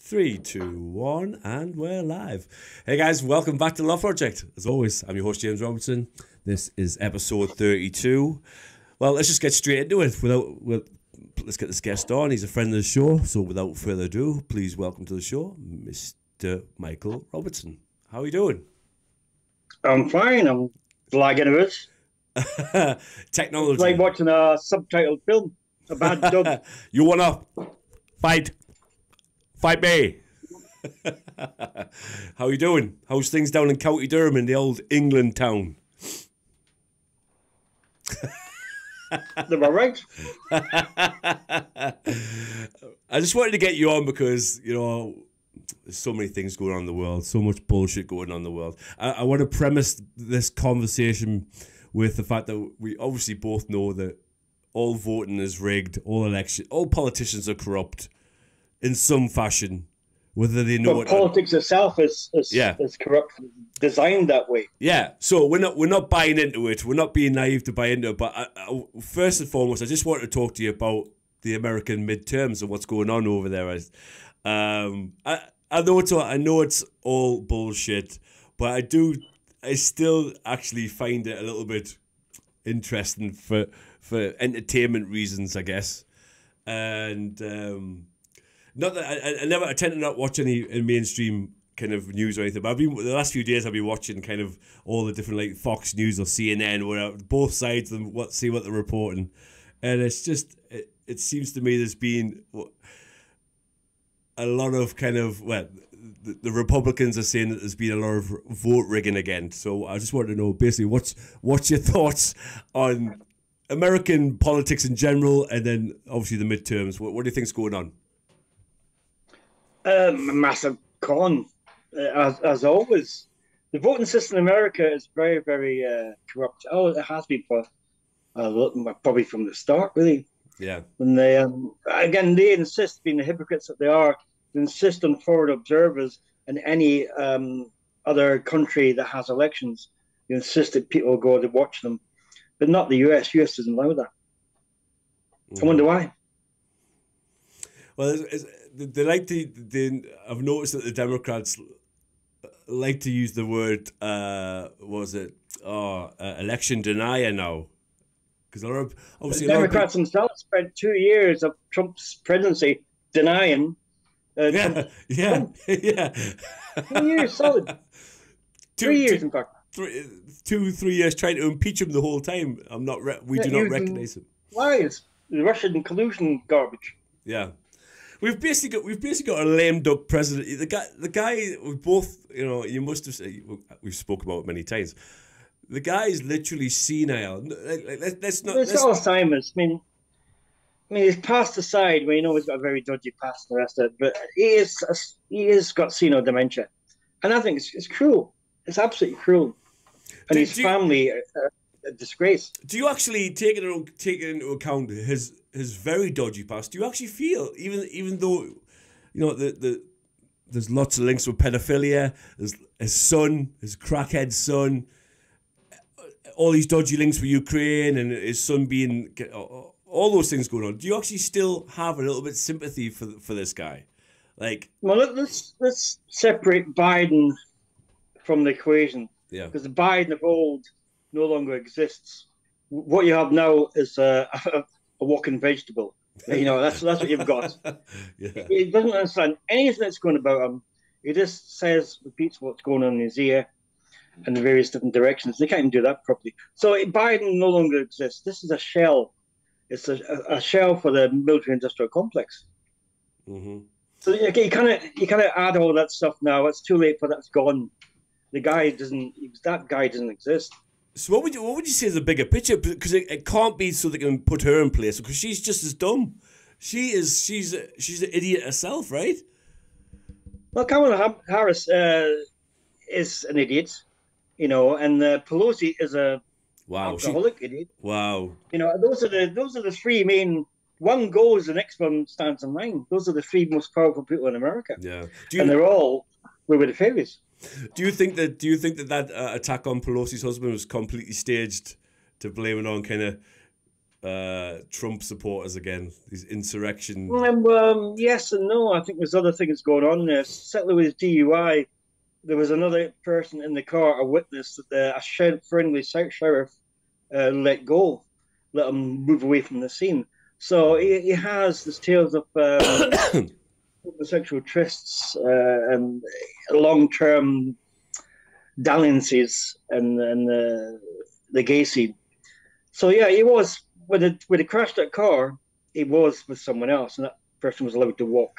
Three, two, one, and we're live. Hey guys, welcome back to the LOFT Project. As always, I'm your host, James Robertson. This is episode 32. Well, let's just get straight into it. Let's get this guest on. He's a friend of the show. So without further ado, please welcome to the show, Mr. Michael Robertson. How are you doing? I'm fine. I'm blagging a bit. Technology. It's like watching a subtitled film. A bad dub. You wanna fight? Fight me. How are you doing? How's things down in County Durham in the old England town? They were right. I just wanted to get you on because, you know, there's so many things going on in the world, so much bullshit going on in the world. I want to premise this conversation with the fact that we obviously both know that all voting is rigged, all politicians are corrupt in some fashion, whether they know it. Politics itself is corrupt, designed that way. Yeah, so we're not buying into it. We're not being naive to buy into it. But first and foremost, I just wanted to talk to you about the American midterms and what's going on over there. I know it's all bullshit, but I still actually find it a little bit interesting for entertainment reasons, I guess. And not that I tend to not watch any mainstream kind of news or anything, but the last few days I've been watching kind of all the different like Fox News or CNN, where both sides of them see what they're reporting, and it's just it seems to me there's been a lot of kind of the Republicans are saying that there's been a lot of vote rigging again. So I just wanted to know basically what's your thoughts on American politics in general, and then obviously the midterms. What do you think's going on? A massive con, as always. The voting system in America is very, very corrupt. Oh, it has been for probably from the start, really. Yeah. When they they insist, being the hypocrites that they are, they insist on foreign observers in any other country that has elections. They insist that people go to watch them, but not the US. US doesn't allow that. I wonder why. Well, they like to. I've noticed that the Democrats like to use the word. Election denier now, because a lot of obviously the Democrats themselves spent 2 years of Trump's presidency denying. 2 years solid. 3 years, in fact. 3 years trying to impeach him the whole time. We do not recognize him. Lies, the Russian collusion garbage. Yeah. We've basically got a lame duck president. The guy we both, you must have said, we've spoken about it many times. The guy is literally senile. Let's not. It's Alzheimer's. I mean, he's passed aside. We know he's got a very dodgy past and the rest of it, but he is got senile dementia, and I think it's cruel. It's absolutely cruel, and his family a disgrace. Do you actually take it into account his very dodgy past? Do you actually feel, even though, there's lots of links with pedophilia, there's his crackhead son, all these dodgy links with Ukraine and his son being, all those things going on. Do you actually still have a little bit of sympathy for this guy? Well, let's separate Biden from the equation. Yeah. Because the Biden of old no longer exists. What you have now is a walking vegetable. That's what you've got. Yeah. He doesn't understand anything that's going about him. He just repeats what's going on in his ear in the various different directions. They can't even do that properly. So Biden no longer exists. This is a shell. It's a shell for the military-industrial complex. Mm-hmm. So you kind of add all that stuff now. It's too late for that's gone. That guy doesn't exist. So what would you say is the bigger picture? Because it can't be so they can put her in place, because she's just as dumb. She's an idiot herself, right? Well, Kamala Harris is an idiot, and Pelosi is a alcoholic idiot. Wow. Those are the three main. One goes, the next one stands in line. Those are the three most powerful people in America. Yeah. They're all the fairies. Do you think that attack on Pelosi's husband was completely staged to blame it on kind of Trump supporters again. These insurrection. Yes and no. I think there's other things going on there. Certainly with DUI, there was another person in the car, a witness that a friendly sheriff let go, let him move away from the scene. So he has this tales of homosexual trysts and long-term dalliances and the gay scene. So yeah, he was when he crashed that car, he was with someone else, and that person was allowed to walk.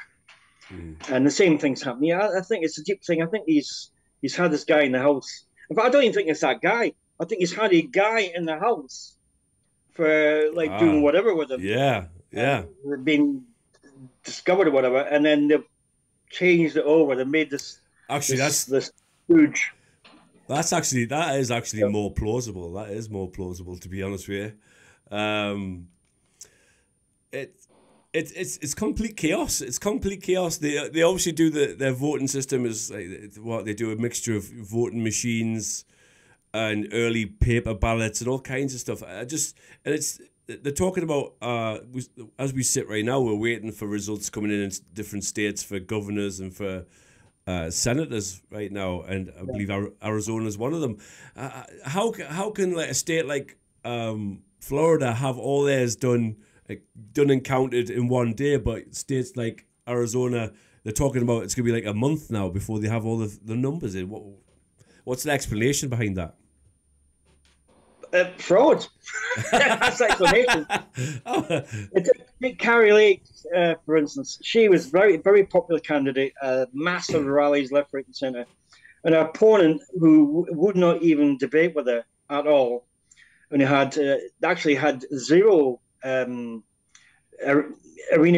And the same thing's happening. Yeah, I think it's a deep thing. I think he's had this guy in the house. But I don't even think it's that guy. I think he's had a guy in the house for like doing whatever with him. Yeah. Being discovered or whatever, and then they've changed it over. They made this. Actually, this huge. That is actually more plausible. That is more plausible, to be honest with you. It's complete chaos. It's complete chaos. They obviously do their voting system is like, what they do, a mixture of voting machines and early paper ballots and all kinds of stuff. They're talking about as we sit right now, we're waiting for results coming in different states for governors and for senators right now, and I believe Arizona is one of them. How can like a state like Florida have all theirs done and counted in one day, but states like Arizona, they're talking about it's going to be like a month now before they have all the numbers in? What's the explanation behind that? Fraud. That's the explanation. Take Carrie Lake, for instance. She was very popular candidate, massive rallies left, right, and centre. An opponent who would not even debate with her at all, and actually had zero arena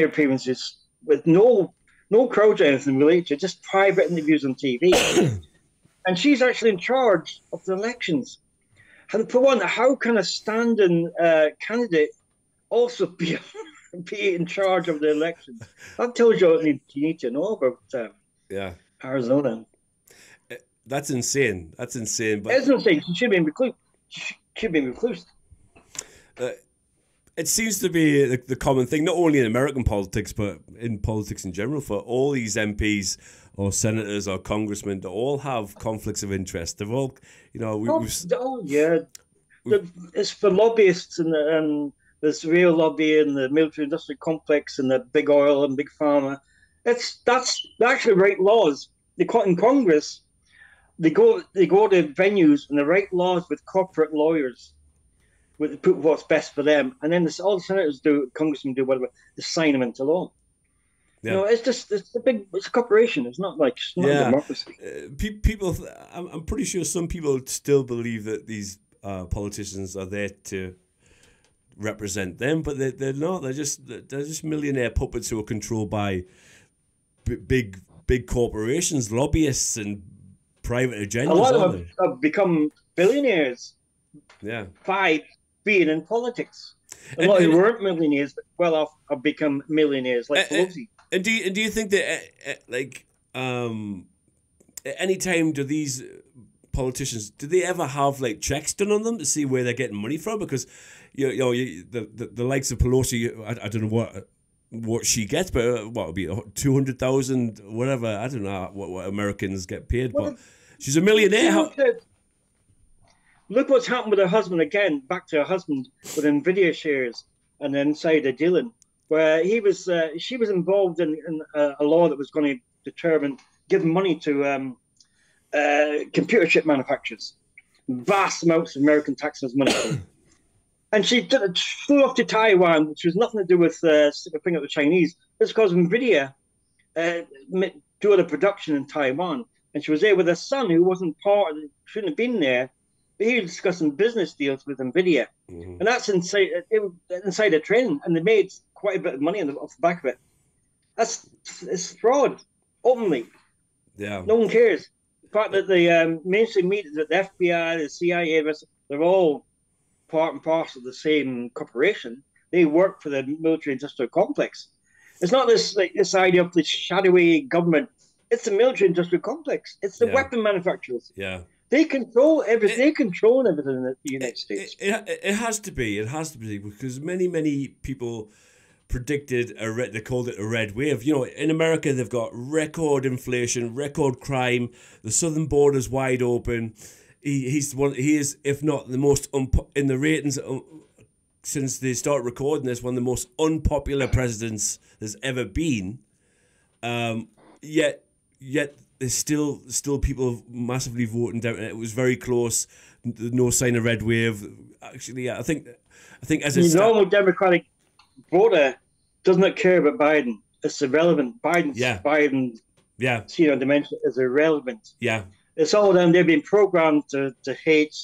appearances with no crowd or anything related to, just private interviews on TV. And she's actually in charge of the elections. And for one, how can a standing candidate also be in charge of the elections? That tells you what you need to know about Arizona. That's insane. That's insane. But it's insane. She should be reclused. She should be reclused. It seems to be the common thing, not only in American politics, but in politics in general, for all these MPs or senators or congressmen to all have conflicts of interest. They've all, it's for lobbyists and there's real lobby in the military-industrial complex and the big oil and big pharma. That's actually write laws. In Congress, they go to venues and they write laws with corporate lawyers, with put what's best for them, and then all the senators congressmen do whatever, they sign them into law. Yeah. It's a corporation. It's not a democracy. People, I'm pretty sure some people still believe that these politicians are there to represent them, but they're not. They're just millionaire puppets who are controlled by big corporations, lobbyists, and private agendas. A lot of them have become billionaires. Yeah. By being in politics. A lot who weren't millionaires, but well off, have become millionaires, like Pelosi. And do you think that any time do these politicians, do they ever have like checks done on them to see where they're getting money from? Because the likes of Pelosi, I don't know what she gets, but what would be 200,000, whatever. I don't know what Americans get paid, but she's a millionaire. Look what's happened with her husband again. Back to her husband with Nvidia shares and the insider dealing, where she was involved in a law that was going to give money to computer chip manufacturers, vast amounts of American taxpayers' money. And she flew off to Taiwan, which was nothing to do with sticking a finger at the Chinese. It's because Nvidia do the production in Taiwan, and she was there with her son, who shouldn't have been there. He was discussing business deals with Nvidia, and that's inside the training, and they made quite a bit of money off the back of it. It's fraud, openly. Yeah, no one cares. The fact that the mainstream media, that the FBI, the CIA, they're all part and parcel of the same corporation. They work for the military-industrial complex. It's not this idea of the shadowy government. It's the military-industrial complex. It's the weapon manufacturers. Yeah. They control everything. They control everything in the United States. It has to be. It has to be because many people predicted they called it a red wave. You know, in America they've got record inflation, record crime. The southern border's wide open. He's the one. He is, if not the most in the ratings since they start recording this, one of the most unpopular presidents there's ever been. Yet there's still people massively voting down. It was very close. No sign of red wave. Actually, I think as a normal Democratic voter does not care about Biden. It's irrelevant. Biden, dementia is irrelevant. Yeah, it's all them. They've been programmed to hate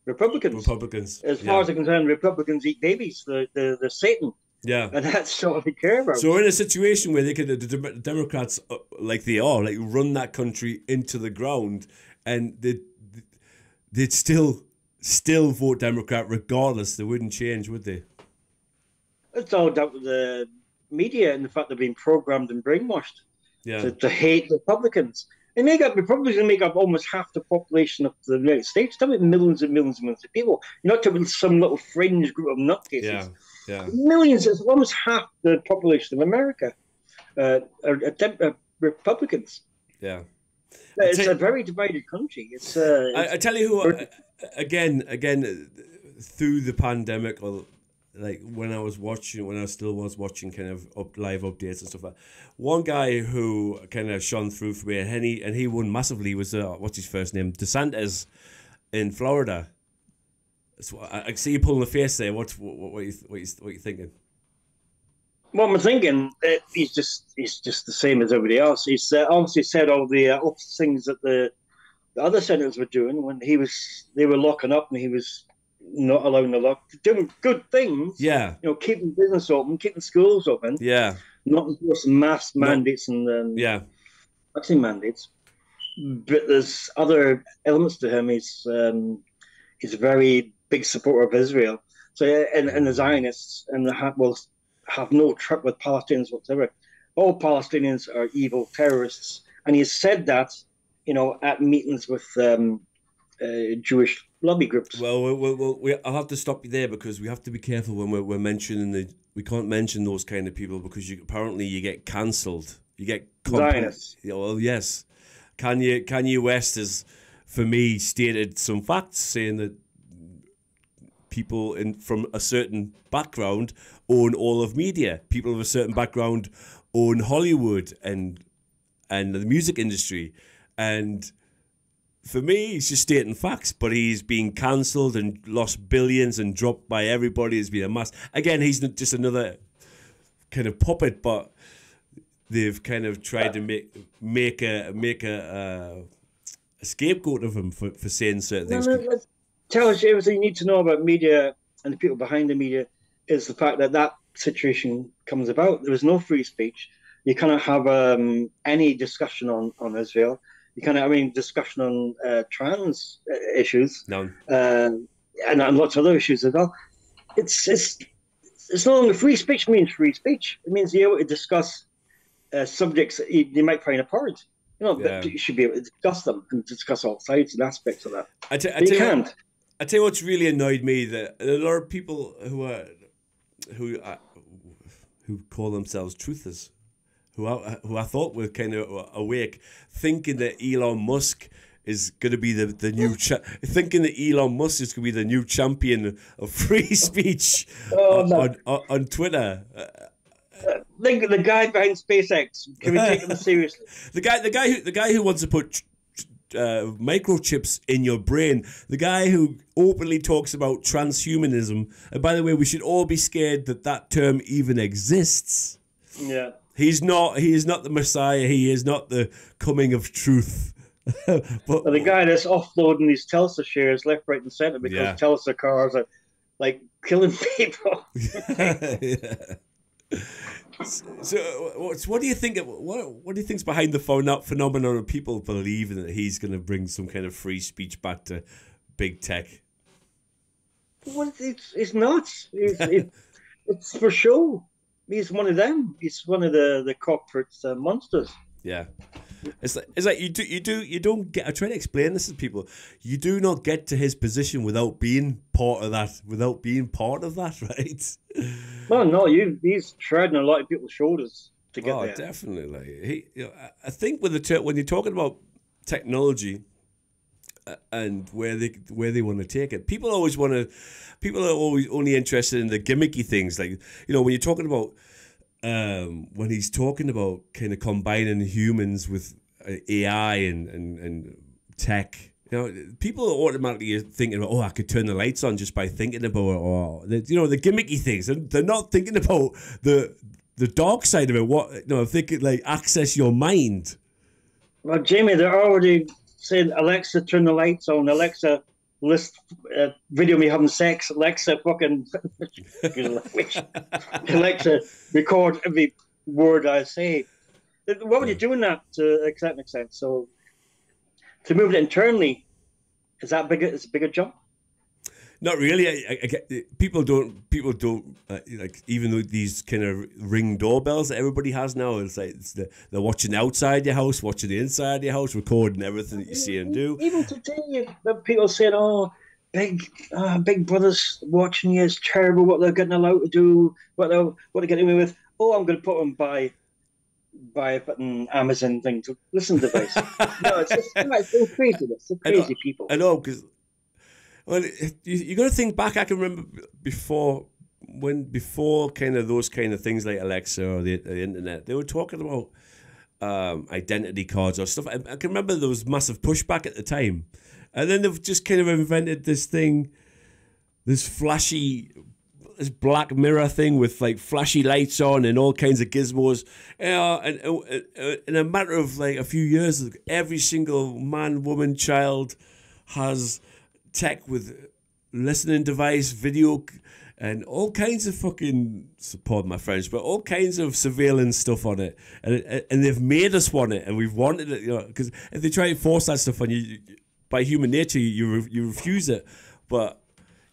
Republicans. As far as I'm concerned, Republicans eat babies. They're Satan. Yeah, and that's all they care about. So in a situation where they could, the Democrats, like they are, like run that country into the ground, and they'd still vote Democrat regardless. They wouldn't change, would they? It's all down to the media and the fact they're being programmed and brainwashed to hate Republicans. And Republicans make up almost half the population of the United States. Talking about millions and millions and millions of people. You're not talking about some little fringe group of nutcases. Yeah. Yeah. Millions, it's almost half the population of America are Republicans. Yeah. It's a very divided country. I tell you who, again, through the pandemic, or like when I still was watching kind of live updates and stuff like that, one guy who kind of shone through for me, and he won massively, was, what's his first name? DeSantis in Florida. So I see you pulling the face there. What are you thinking? What I'm thinking, he's just the same as everybody else. He's obviously said all the things that the other senators were doing when they were locking up and he was not allowing the lock, doing good things. Yeah, keeping business open, keeping schools open. Yeah, not enforcing mask mandates and vaccine mandates. But there's other elements to him. He's a very big supporter of Israel. So, and the Zionists, and will have no truck with Palestinians whatsoever. All Palestinians are evil terrorists, and he said that, at meetings with Jewish lobby groups. Well, I'll have to stop you there because we have to be careful when we're mentioning we can't mention those kind of people because apparently you get cancelled. You get Zionists. Well, yes, Kanye West has, for me, stated some facts saying that people from a certain background own all of media. People of a certain background own Hollywood and the music industry. And for me, he's just stating facts, but he's being cancelled and lost billions and dropped by everybody. It's been a mess. Again, he's not just another kind of puppet, but they've kind of tried to make a scapegoat of him for saying certain things. Tells you everything you need to know about media and the people behind the media is the fact that situation comes about. There is no free speech. You cannot have any discussion on Israel. You cannot have any discussion on trans issues. No. And lots of other issues as well. It's no longer free speech means free speech. It means you're able to discuss subjects that you might find abhorrent. But you should be able to discuss them and discuss all sides and aspects of that. You can't. I tell you what's really annoyed me, that a lot of people who call themselves truthers, who I thought were kind of awake, thinking that Elon Musk is going to be the new thinking that Elon Musk is going to be the new champion of free speech on Twitter. Think of the guy behind SpaceX. Can we take him seriously? The guy who wants to put microchips in your brain. The guy who openly talks about transhumanism. And by the way, we should all be scared that term even exists. Yeah. He is not the Messiah. He is not the coming of truth. but the guy that's offloading these Tesla shares left, right, and center because Tesla cars are like killing people. Yeah. So, what do you think? What do you think's behind the phenomenon of people believing that he's going to bring some kind of free speech back to big tech? Well, it's nuts. It's for show. He's one of them. He's one of the corporate monsters. Yeah. It's like you don't get. I try to explain this to people. You do not get to his position without being part of that. Right? Well, no, he's treading a lot of people's shoulders to get Oh, there. definitely. I think with when you're talking about technology and where they want to take it, people are always only interested in the gimmicky things. Like, when you're talking about when he's talking about kind of combining humans with AI and tech. People are automatically thinking, I could turn the lights on just by thinking about it, or the gimmicky things. They're not thinking about the dark side of it. If they could access your mind. Well, Jamie, they're already saying, Alexa, turn the lights on. Alexa, list video me having sex. Alexa, fucking Alexa, record every word I say. What would you doing that to a certain extent? So to move it internally, is that bigger? It's a bigger jump. Not really. People don't even though these kind of Ring doorbells that everybody has now. It's like they're watching outside your house, watching the inside of your house, recording everything that you see and do. Even today, people saying, "Oh, big brother's watching you. It's terrible what they're getting allowed to do. What they're getting away with. Oh, I'm going to put them by a fucking Amazon thing to listen to this." No, it's so crazy. It's so crazy people. I know, because. Well, you got to think back. I can remember before kind of those kind of things like Alexa or the internet, they were talking about identity cards or stuff. I can remember there was massive pushback at the time, and then they've just kind of invented this thing, this Black Mirror thing with flashy lights on and all kinds of gizmos. And in a matter of a few years, every single man, woman, child has tech with listening device, video, and all kinds of fucking, pardon my French, but all kinds of surveillance stuff on it, and they've made us want it, and we've wanted it, because if they try to force that stuff on you, by human nature, you refuse it. But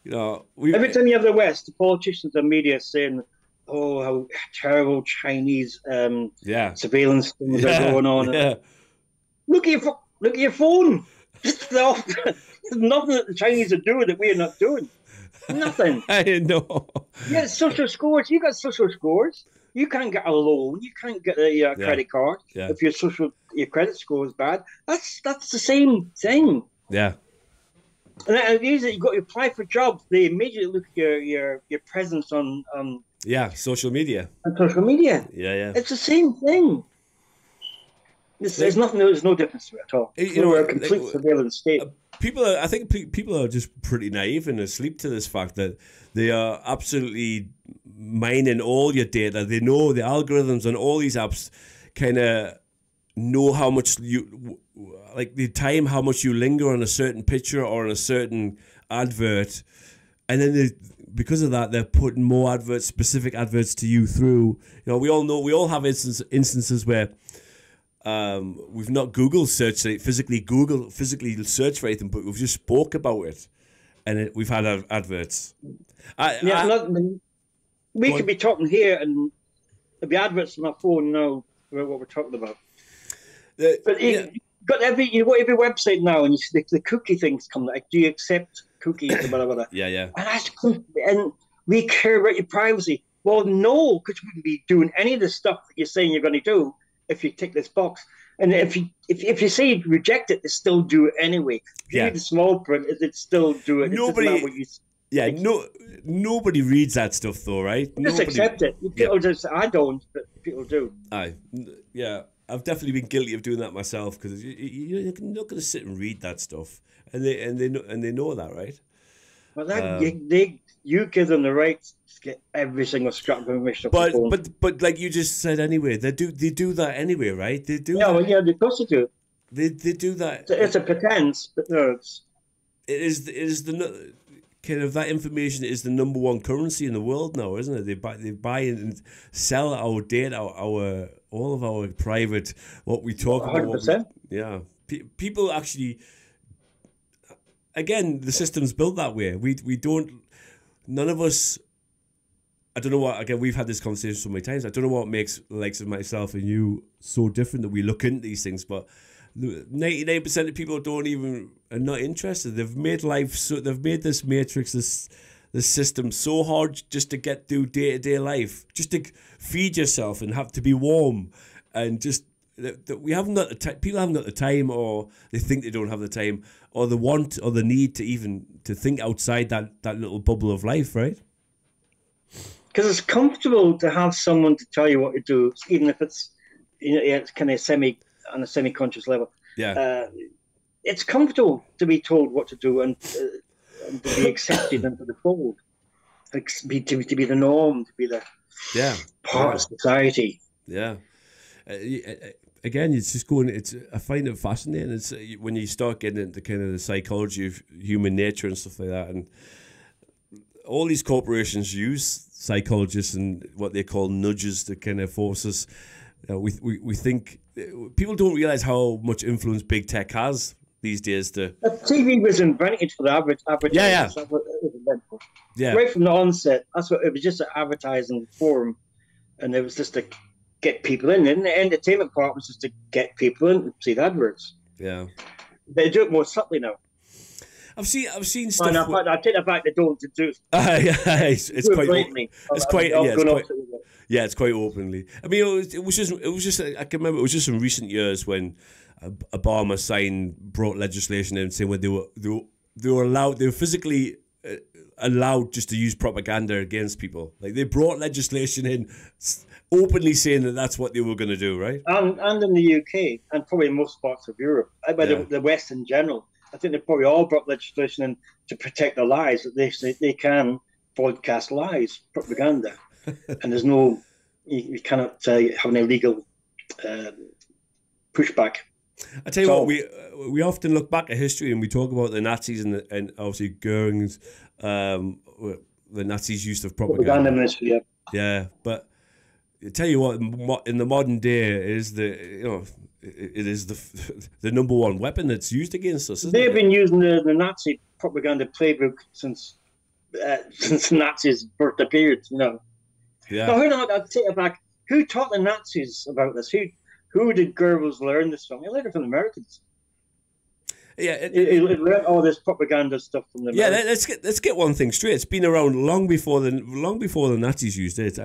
every time you have the West, the politicians and media saying, "Oh, how terrible Chinese surveillance things are going on." Yeah. Look at your phone. There's nothing that the Chinese are doing that we're not doing. Nothing. I know. Yeah, social scores. You got social scores. You can't get a loan. You can't get a credit card if your credit score is bad. That's the same thing. Yeah. And usually you got to apply for jobs. They immediately look at your presence on social media. On social media. Yeah. It's the same thing. There's no difference to it at all. We're a complete surveillance state. I think people are just pretty naive and asleep to this fact that they are absolutely mining all your data. They know the algorithms on all these apps kind of know how much how much you linger on a certain picture or on a certain advert, and then because of that, they're putting more specific adverts to you through. We all have instances where. We've not Google searched it, physically searched for anything, but we've just spoke about it, and we've had adverts. We could be talking here, and there'll be adverts on my phone now about what we're talking about. You've got every website now, and you see the cookie things come. Like, do you accept cookies? Blah, blah, blah. Yeah. And we care about your privacy. Well, no, because we wouldn't be doing any of the stuff that you're saying you're going to do. If you tick this box, and if you say you reject it, they still do it anyway. If you read the small print, they still do it. Nobody reads that stuff though, right? Just accept it. People I don't, but people do. I've definitely been guilty of doing that myself, because you're not going to sit and read that stuff, and they know that, right? Well, you give them the right to get every single scrap of information off the phone. But like you just said anyway, they do that anyway, right? They do. Yeah, of course they do. They do that. It's a pretense, but no, it is the kind of, that information is the number one currency in the world now, isn't it? They buy and sell our data, all of our private, what we talk 100%. about. People actually. Again, the system's built that way. We don't. None of us I don't know what, again, we've had this conversation so many times. I don't know what makes the likes of myself and you so different that we look into these things, but 99% of people are not interested. They've made they've made this matrix, this system so hard just to get through day-to-day life, just to feed yourself and have to be warm, and just we haven't got people haven't got the time, or they think they don't have the time, or the want or the need to even to think outside that little bubble of life, right? Because it's comfortable to have someone to tell you what to do, even if it's it's kind of on a semi-conscious level. Yeah, it's comfortable to be told what to do and to be accepted into the fold, to be the norm, to be the part of society. Yeah. Again, it's just going. I find it fascinating. It's when you start getting into kind of the psychology of human nature and stuff like that, and all these corporations use psychologists and what they call nudges to kind of force us. We think people don't realize how much influence big tech has these days. TV was invented for the advertising. Yeah. That's what it was invented for. Yeah. Right from the onset, that's what it was, just an advertising forum, and it was just to get people in. And the entertainment part was just to get people in to see the adverts. Yeah. They do it more subtly now. I've seen stuff. I take it back. They don't do it. It's quite openly. I mean, it was just. I can remember it was just in recent years when Obama brought legislation in saying when they were physically allowed just to use propaganda against people. Like, they brought legislation in openly saying that that's what they were going to do, right? And in the UK and probably most parts of Europe, the West in general. I think they probably all brought legislation in to protect their lives, that they can broadcast lies, propaganda, and there's no, you cannot have an illegal pushback. I tell you what, we often look back at history and we talk about the Nazis and obviously Goering's the Nazis' use of propaganda. Ministry, yeah. Yeah, but I tell you what, in the modern day, it is the number one weapon that's used against us. They've been using the Nazi propaganda playbook since Nazis first appeared. Yeah. Now, I'll take it back. Who taught the Nazis about this? Who did Goebbels learn this from? He learned it from the Americans. Yeah, he learned all this propaganda stuff from the Americans. Yeah, let's get one thing straight. It's been around long before the Nazis used it.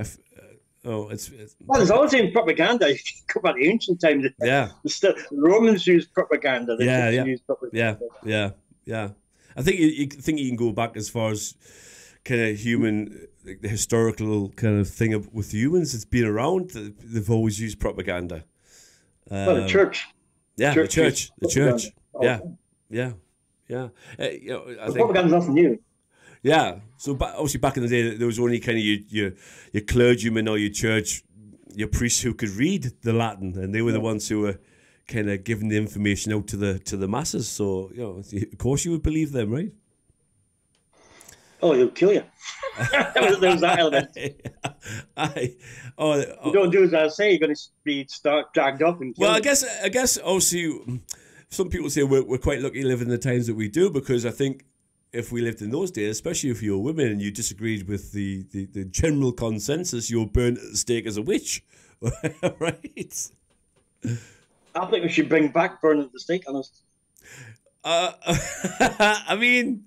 There's always been propaganda. You can go back to ancient times. Yeah. The Romans used propaganda. Used propaganda. Yeah. I think you can go back as far as kind of the historical kind of thing with humans. It's been around. They've always used propaganda. The church. Yeah, the church. Yeah. Propaganda's nothing new. Yeah, so obviously back in the day, there was only kind of your clergyman or your church, your priests who could read the Latin, and they were the ones who were kind of giving the information out to the masses. So of course you would believe them, right? Oh, he'll kill you. there was that element. You don't do as I say, you're going to be dragged up and killed. Well, I guess obviously some people say we're quite lucky to live in the times that we do, because I think if we lived in those days, especially if you were women and you disagreed with the general consensus, you were burnt at the stake as a witch, right? I think we should bring back burn at the stake, honest. I mean,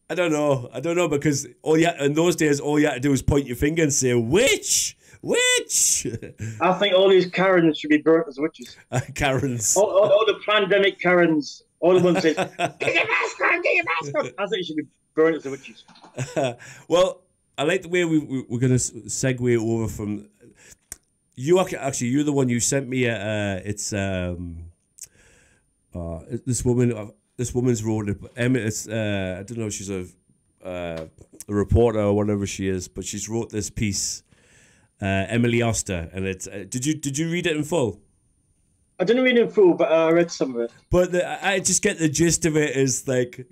I don't know, because in those days, all you had to do was point your finger and say, witch! I think all these Karens should be burnt as witches. Karens. All the pandemic Karens. All the ones that say, get your mask on, get your mask on. I think you should be burnt as the witches. Well, I like the way we're going to segue over from... You're the one you sent me it's this woman's wrote it. It's I don't know if she's a reporter or whatever she is, but she's wrote this piece, Emily Oster, and it's did you read it in full? I didn't read it in full, but I read some of it. But I just get the gist of it is like,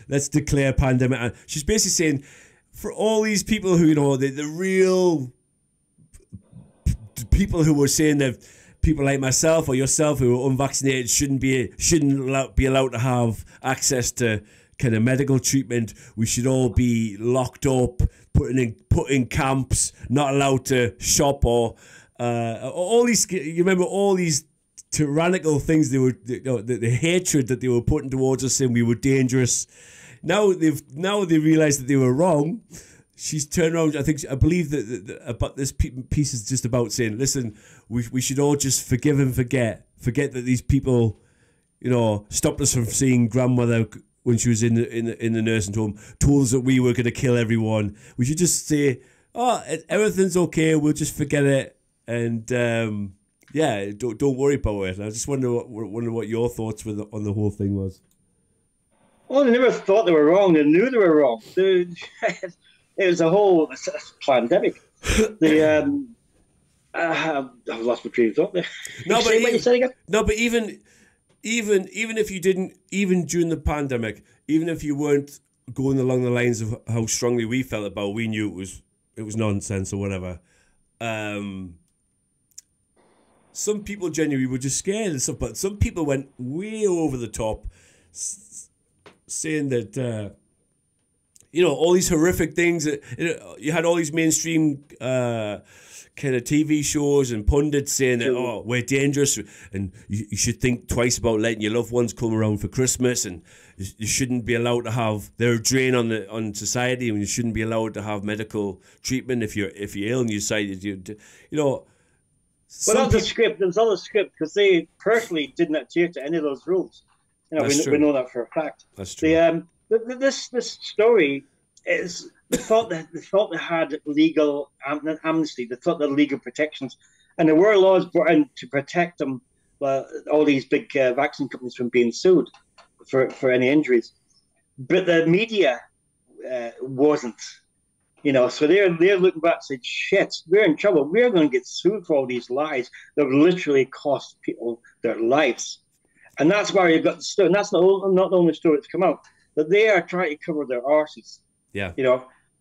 let's declare pandemic. And she's basically saying, for all these people who, the real people who were saying that people like myself or yourself who are unvaccinated shouldn't be allowed to have access to kind of medical treatment. We should all be locked up, put in camps, not allowed to shop or all these. You remember all these tyrannical things they were, the hatred that they were putting towards us, saying we were dangerous. Now they realised that they were wrong. She's turned around. I believe that about this piece is just about saying, listen, we should all just forgive and forget that these people, stopped us from seeing grandmother when she was in the nursing home, told us that we were going to kill everyone. We should just say, oh, everything's okay. We'll just forget it, and don't worry about it. I just wonder what your thoughts on the whole thing was. Well, they never thought they were wrong. They knew they were wrong. It was a whole pandemic. I've lost my train of thought there. No, but what you said again? No, but even if you didn't, even during the pandemic, even if you weren't going along the lines of how strongly we felt about, we knew it was nonsense or whatever. Some people genuinely were just scared and stuff, but some people went way over the top, saying that. All these horrific things. You had all these mainstream kind of TV shows and pundits saying that, oh, we're dangerous and you should think twice about letting your loved ones come around for Christmas, and you shouldn't be allowed to have, they're a drain on society, and you shouldn't be allowed to have medical treatment if you're ill and you decided Well, that's a script. There's all a script because they personally didn't adhere to any of those rules. We know that for a fact. That's true. This story is they thought they had legal amnesty. They thought they had legal protections, and there were laws brought in to protect them. All these big vaccine companies from being sued for any injuries, but the media wasn't. So they're looking back and saying, "Shit, we're in trouble. We're going to get sued for all these lies that literally cost people their lives." And that's why you got the story. And that's not the only story that's come out. But they are trying to cover their arses. Yeah.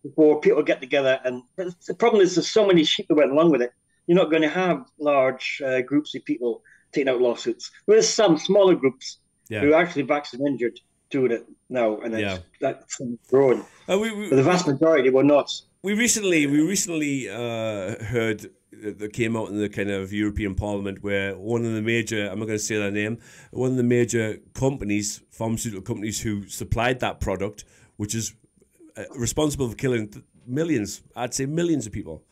Before people get together. And the problem is there's so many sheep that went along with it. You're not going to have large groups of people taking out lawsuits. There's some smaller groups who are actually vaccine injured doing it now, and that's growing. But the vast majority were not. We recently heard that came out in the kind of European Parliament where one of the major, I'm not going to say their name, one of the major companies, pharmaceutical companies who supplied that product, which is responsible for killing millions, I'd say millions of people.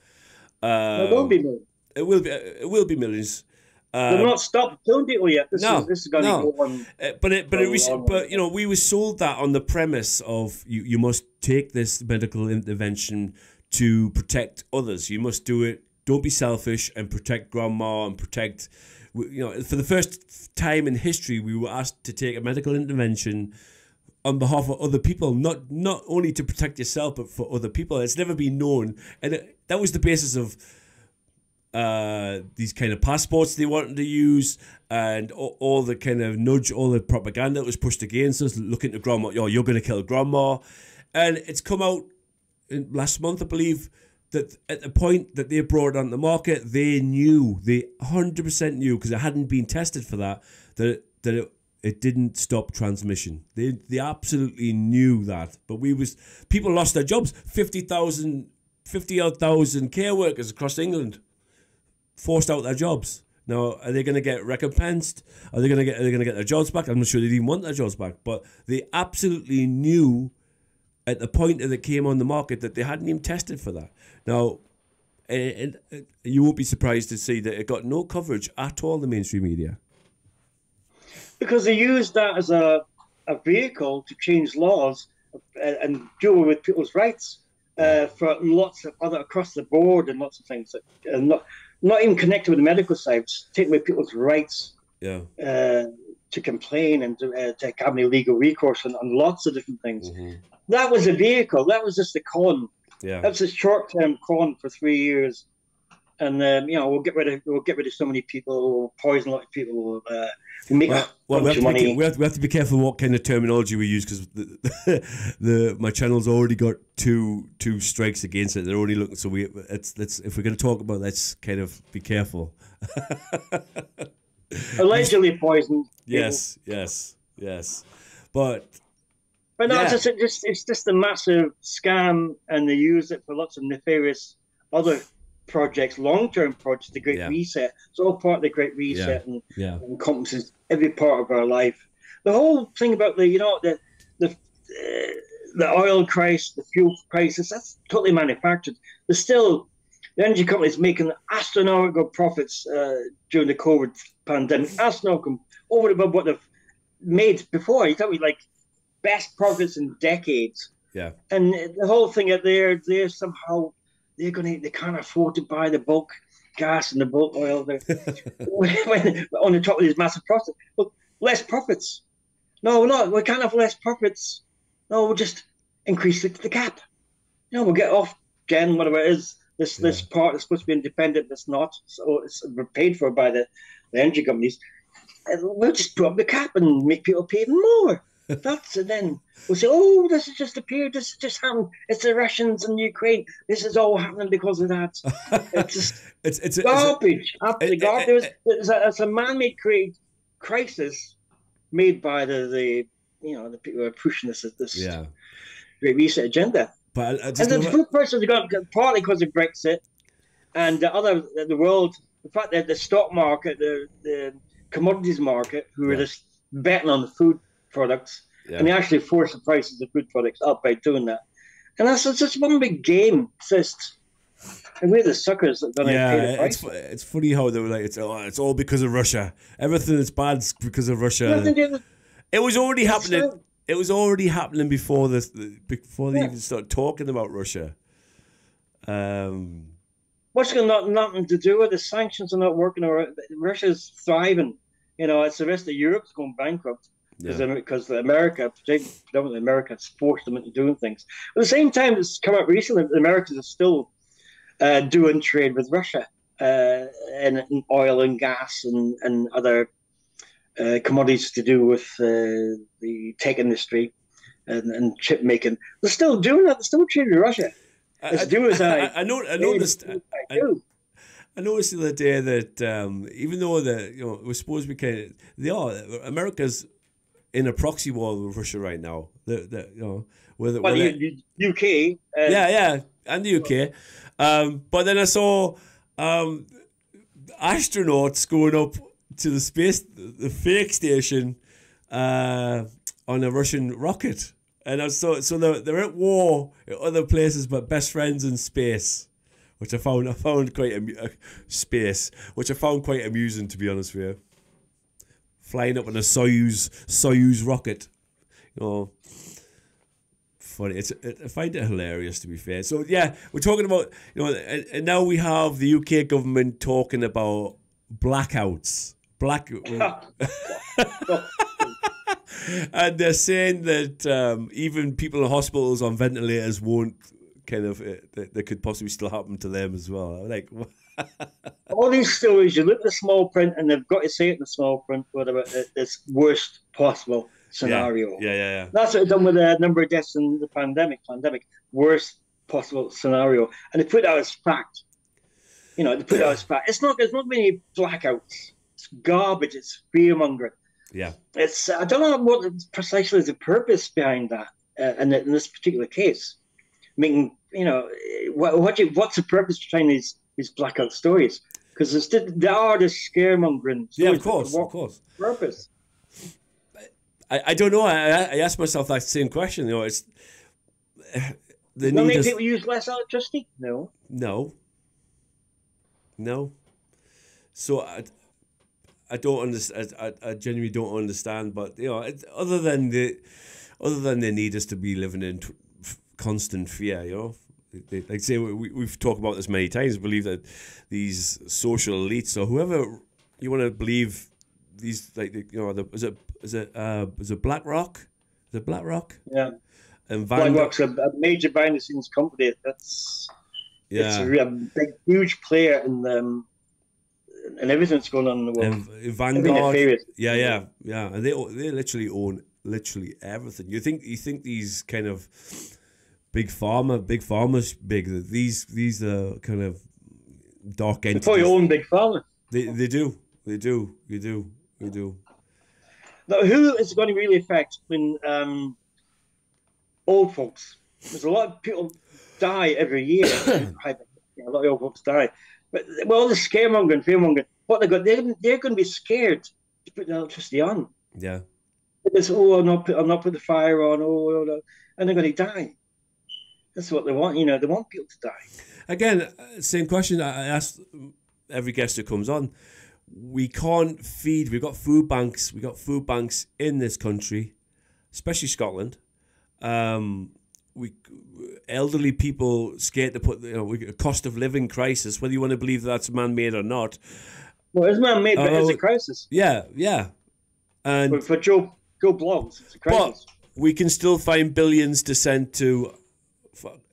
It will be millions. It will be millions. They've not stopped killing people yet. This is going to go on. But we were sold that on the premise of you must take this medical intervention to protect others. You must do it. Don't be selfish and protect grandma and protect. For the first time in history, we were asked to take a medical intervention on behalf of other people, not only to protect yourself, but for other people. It's never been known, and that was the basis of these kind of passports they wanted to use, and all the kind of all the propaganda that was pushed against us, looking to grandma, you're going to kill grandma. And it's come out last month, I believe, that at the point that they brought it on the market, they 100% knew, because it hadn't been tested for that it didn't stop transmission. They absolutely knew that. But people lost their jobs. 50,000 care workers across England forced out their jobs. Now, are they going to get recompensed? Are they going to get their jobs back? I'm not sure they even want their jobs back. But they absolutely knew at the point that it came on the market that they hadn't even tested for that. Now, you won't be surprised to see that it got no coverage at all in the mainstream media. Because they used that as a vehicle to change laws and deal with people's rights for lots of other across the board and lots of things. Not even connected with the medical side, taking away people's rights to complain and to have any legal recourse on lots of different things. Mm-hmm. That was a vehicle. That was just a con. Yeah. That was a short-term con for 3 years, and we'll get rid of so many people, we'll poison a lot of people. We have to be careful what kind of terminology we use, because my channel's already got two strikes against it. They're only looking, so if we're going to talk about, let's kind of be careful. Allegedly poisoned. Yes. But But no, Yeah, it's just a massive scam, and they use it for lots of nefarious other projects, long-term projects. The Great yeah, Reset. It's all part of the Great yeah, Reset, and yeah, encompasses every part of our life. The whole thing about the oil crisis, the fuel crisis, that's totally manufactured. There's still the energy companies making astronomical profits during the COVID pandemic, astronomical over and above what they've made before. You tell me like best profits in decades. yeah. And the whole thing that they're somehow they can't afford to buy the bulk gas and the bulk oil there when on the top of these massive profits. Look, less profits. No, we're not. We can't have less profits. No, we'll just increase the cap. We'll get off Gen, whatever it is. This Yeah. part is supposed to be independent, it's not. So it's paid for by the energy companies. And we'll just put up the cap and make people pay even more. That's and then we'll say, oh, this has just appeared. This has just happened. It's the Russians and Ukraine. This is all happening because of that. It's just It's a, garbage. Absolutely garbage. It's a man-made crisis made by the people who are pushing this yeah. Great Reset agenda. But I And just the know that. food prices have got partly because of Brexit and the world. The fact that the stock market, the commodities market, who are Yeah, just betting on the food products, and yeah. they actually force the prices of food products up by doing that. And that's just one big game. It's just, and we're the suckers that are going to pay Yeah, the price. it's funny how they were like it's all because of Russia. Everything that's bad's because of Russia. Nothing to do with It was already happening. so, It was already happening before this. Before they yeah. even started talking about Russia. Um, What's got nothing to do with the sanctions are not working, or Russia's thriving. It's the rest of Europe's going bankrupt yeah, because America, predominantly America, has forced them into doing things. But at the same time, it's come out recently that the Americans are still doing trade with Russia in oil and gas and other commodities to do with the tech industry and chip making. They're still doing that. They're still trading with Russia. As do as I. I Hey, noticed. I I, do. I noticed the other day that even though we're supposed to be they are America's in a proxy war with Russia right now. Well, UK. Yeah, and the UK. But then I saw astronauts going up to the fake station on a Russian rocket. And so they're at war at other places, but best friends in space, which I found quite space, which I found quite amusing, to be honest with you. Flying up on a Soyuz rocket, funny. I find it hilarious, to be fair. So yeah, we're talking about and now we have the UK government talking about blackouts, and they're saying that even people in hospitals on ventilators won't that could possibly still happen to them as well. I'm like, what? All these stories, you look at the small print, and they've got to say it in the small print, whatever it's worst possible scenario. Yeah. That's what they've done with the number of deaths in the pandemic. Worst possible scenario, and they put out as fact. They put out as fact. There's not many blackouts. It's garbage. It's fear mongering. Yeah. It's I don't know what precisely is the purpose behind that, in this particular case. Making what's the purpose behind these blackout stories? Because they are the scaremongering stories. Yeah, of course. Purpose. I don't know. I asked myself that same question. It's Not many people use less electricity. No. So I don't understand. I genuinely don't understand. But other than they need us to be living in constant fear, like say we've talked about this many times. Believe that these social elites or whoever you want to believe these is it BlackRock? Is it BlackRock? Yeah. And BlackRock's a major behind the scenes company. It's a big, huge player in everything that's going on in the world. And Vanguard. Yeah. And they literally own everything. You think these kind of big farmers, these are kind of dark entities. They probably own big pharma. They do. You do. Now, who is it going to really affect when old folks. There's a lot of people die every year. A lot of old folks die. But with all the scaremongering, fearmongering, what they got, they're going to be scared to put the electricity on. Yeah. Because, oh, I'm not putting the fire on, and they're going to die. That's what they want, they want people to die. Again, same question I asked every guest who comes on. We can't feed, we've got food banks in this country, especially Scotland. Elderly people scared to put, a cost of living crisis, whether you want to believe that's man-made or not. Well, it's man-made, but it's a crisis. Yeah. And but for Joe Blogs, it's a crisis. But we can still find billions to send to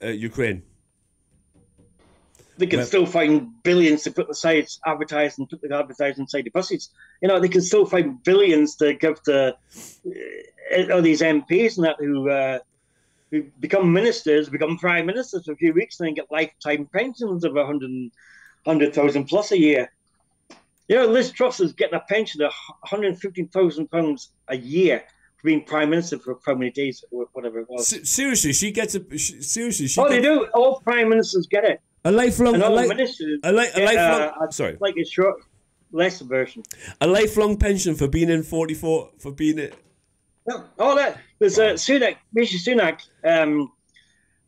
Ukraine. They can still find billions to put the sites advertised and put the advertising inside the buses. They can still find billions to give to all these MPs and that who become ministers, become prime ministers for a few weeks, and then get lifetime pensions of 100,000 plus a year. Liz Truss is getting a pension of £115,000 a year for being prime minister for how many days or whatever it was. Seriously, she gets a. They do. All prime ministers get it. A lifelong. Sorry. Like a short, less version. A lifelong pension for being in 44 for being it. No, all that. There's Sunak, Rishi Sunak.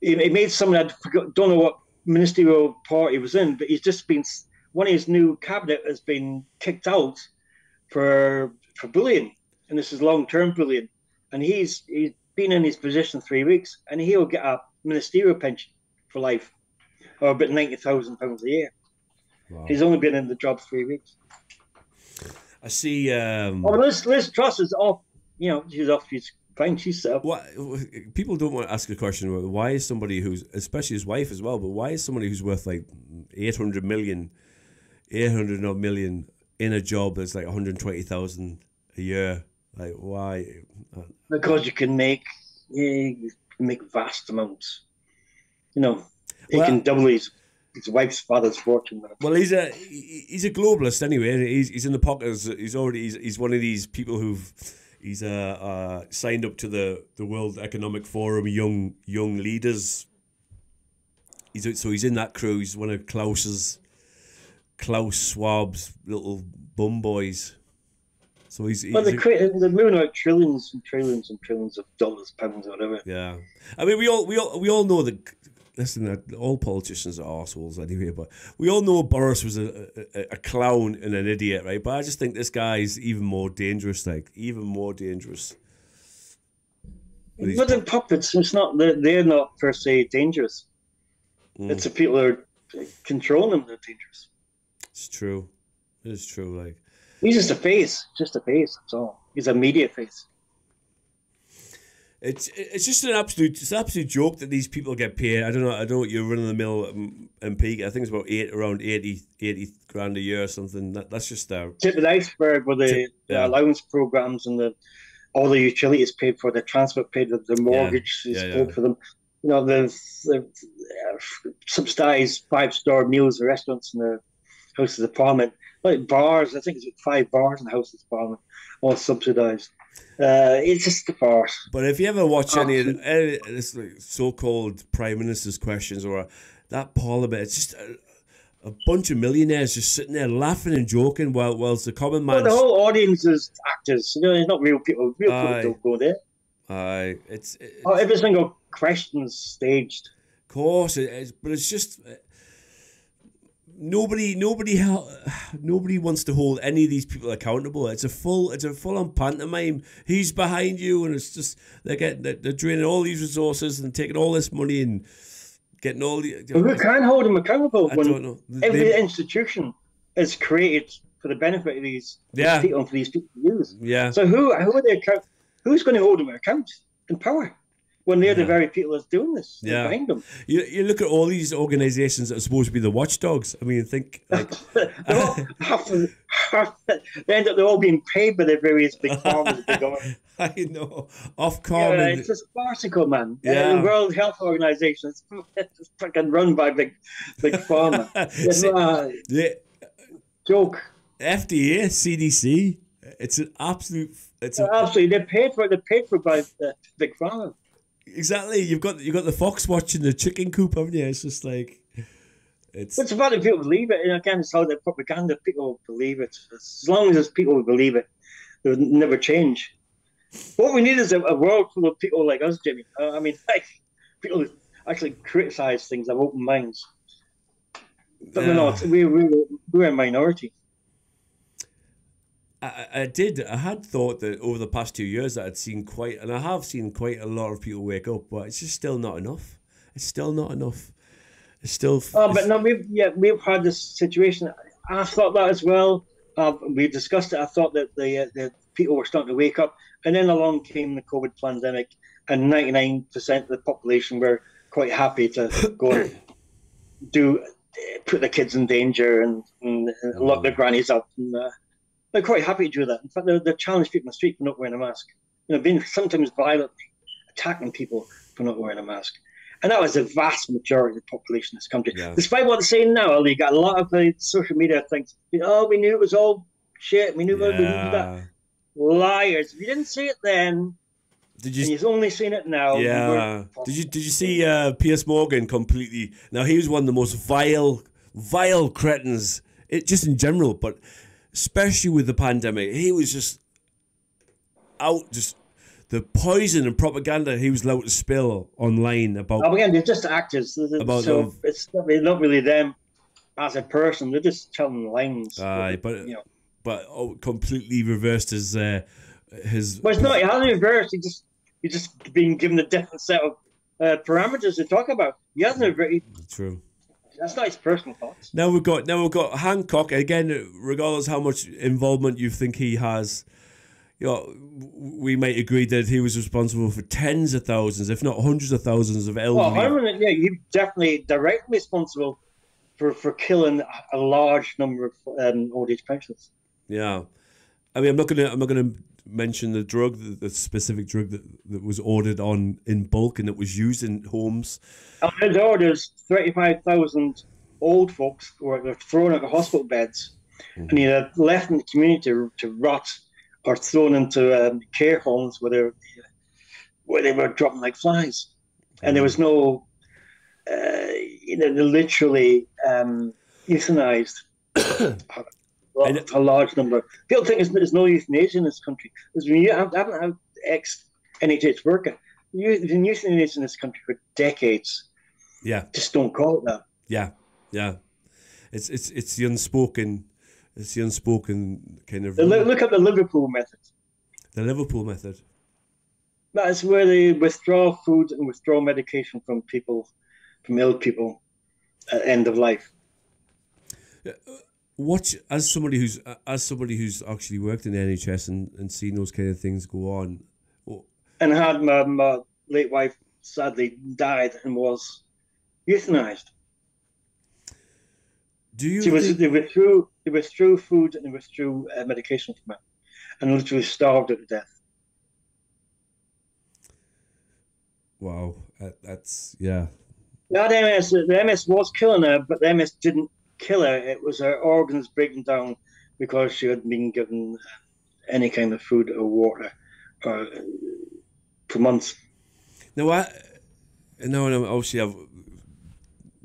He made someone don't know what ministerial party was in, but he's just been one of his new cabinet has been kicked out for bullying, and this is long-term bullying. And he's been in his position 3 weeks, and he'll get a ministerial pension for life, or about £90,000 a year. Wow. He's only been in the job 3 weeks. I see. Liz Truss is off. She's off. She's fine. She's set up. What people don't want to ask the question: why is somebody who's, especially his wife as well, but why is somebody who's worth like 800 million in a job that's like 120,000 a year? Like, why? Because you can make vast amounts. He can double his wife's father's fortune. Well, he's a globalist anyway. He's in the pockets. He's one of these people who've signed up to the World Economic Forum young leaders. He's in that crew. He's one of Klaus Schwab's little bum boys. So they're moving out trillions and trillions and trillions of dollars, pounds, or whatever. Yeah, I mean we all know that. Listen, all politicians are arseholes anyway, but we all know Boris was a clown and an idiot, right? But I just think this guy's even more dangerous, even more dangerous. But the puppets, they're not per se dangerous. It's the people who are controlling them that are dangerous. It's true. It is true. He's just a face. That's all. He's a media face. It's just an absolute joke that these people get paid. I don't know what your run of the mill MP. I think it's about around 80 grand a year or something. That's just tip of the iceberg with the allowance programs and all the utilities paid for, the transport paid, the mortgage is paid for them. The subsidised 5-star meals, restaurants, and the Houses of Parliament, like bars. I think it's 5 bars in the Houses of Parliament, all subsidised. It's just a farce. But if you ever watch any of this so-called prime minister's questions or that parliament, it's just a bunch of millionaires just sitting there laughing and joking whilst the common man. Well, the whole audience is actors. It's not real people. Real people don't go there. It's every single question's staged. Of course, but it's just. Nobody wants to hold any of these people accountable. It's a full-on pantomime. He's behind you, and it's just they're draining all these resources and taking all this money and getting all the. But who can hold them accountable I don't know. Every institution is created for the benefit of these people and for these people to use. Yeah. So who are they account? Who's going to hold them account in power? When they're the very people that's doing this, behind them. You look at all these organisations that are supposed to be the watchdogs. I mean, think like they end up all being paid by the various big farmers. I know, Ofcom. Yeah, it's just farcical, man. The World Health Organization is fucking run by big pharma. Joke. FDA, CDC. It's an absolute. Absolutely, they're paid for by the big pharma. Exactly. You've got the fox watching the chicken coop, haven't you? It's just like It's about if people believe it. And again, it's how the propaganda people believe it. As long as there's people who believe it, it will never change. What we need is a world full of people like us, Jimmy. I mean, like people who actually criticize things, have open minds. But we're not. We're a minority. I had thought that over the past 2 years that I have seen quite a lot of people wake up, but it's just still not enough. It's still not enough. It's still. But no, we've had this situation. I thought that as well. We discussed it. I thought that the people were starting to wake up, and then along came the COVID pandemic, and 99% of the population were quite happy to go and put the kids in danger and lock their grannies up. And, they're quite happy to do that. In fact, they challenge people in the street for not wearing a mask. Being sometimes violently attacking people for not wearing a mask. And that was the vast majority of the population in this country. Yeah. Despite what they're saying now, you got a lot of social media things. Oh, we knew it was all shit. We knew we knew that. Liars. If you didn't see it then, you've only seen it now. Yeah. Did you see Piers Morgan completely? Now, he was one of the most vile cretins, just in general, but especially with the pandemic. He was just the poison and propaganda he was allowed to spill online about. Oh, again, they're just actors. It's not really them as a person. They're just telling lines. But completely reversed his. Well, it's not. He hasn't reversed. He just been given a different set of parameters to talk about. He hasn't reversed. True. That's not his personal thoughts. Now we've got Hancock again. Regardless how much involvement you think he has, we might agree that he was responsible for tens of thousands, if not hundreds of thousands, of elderly. He's definitely directly responsible for killing a large number of old age pensioners. Yeah, I mean, I'm not gonna mention the drug, the specific drug that was ordered in bulk and that was used in homes. And his orders, 35,000 old folks were thrown out of hospital beds, and either left in the community to rot or thrown into care homes where they were dropping like flies, and there was no, they literally euthanized. A large number. People think there's no euthanasia in this country. I haven't had ex-NHS worker. There's been euthanasia in this country for decades. Yeah. Just don't call it that. Yeah, yeah. It's the unspoken. It's the unspoken kind of. Look at the Liverpool method. The Liverpool method. That's where they withdraw food and withdraw medication from ill people at end of life. As somebody who's actually worked in the NHS and seen those kind of things go on, and had my late wife sadly died and was euthanized. They withdrew food and they withdrew medication from her, and literally starved her to death. Wow, that's yeah. The MS was killing her, but the MS didn't kill her. It was her organs breaking down because she had been given any kind of food or water for months. Now, obviously I've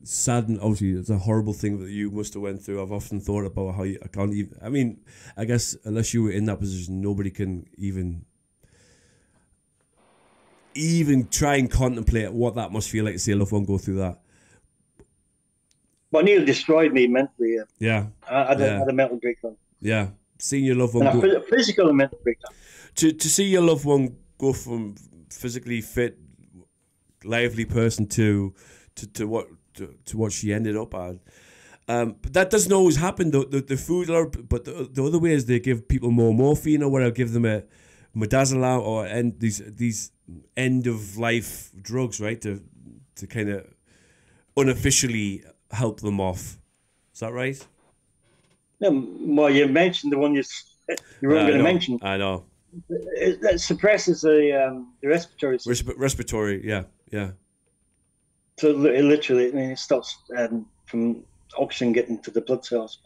saddened. Obviously, it's a horrible thing that you must have went through. I've often thought about how I can't even. I mean, I guess unless you were in that position, nobody can even try and contemplate what that must feel like to see a loved one go through that. But nearly destroyed me mentally. Yeah. I had a mental breakdown. Yeah. Seeing your loved one go... physical and mental breakdown. To see your loved one go from physically fit, lively person to what she ended up at. But that doesn't always happen. The food, but the other way is they give people more morphine or whatever, give them a midazolam or these end of life drugs, right? To kind of unofficially help them off. Is that right? Yeah, well, you mentioned the one you weren't going to mention. I know. It suppresses the respiratory system. Respiratory, yeah. So it literally, it stops from oxygen getting to the blood cells.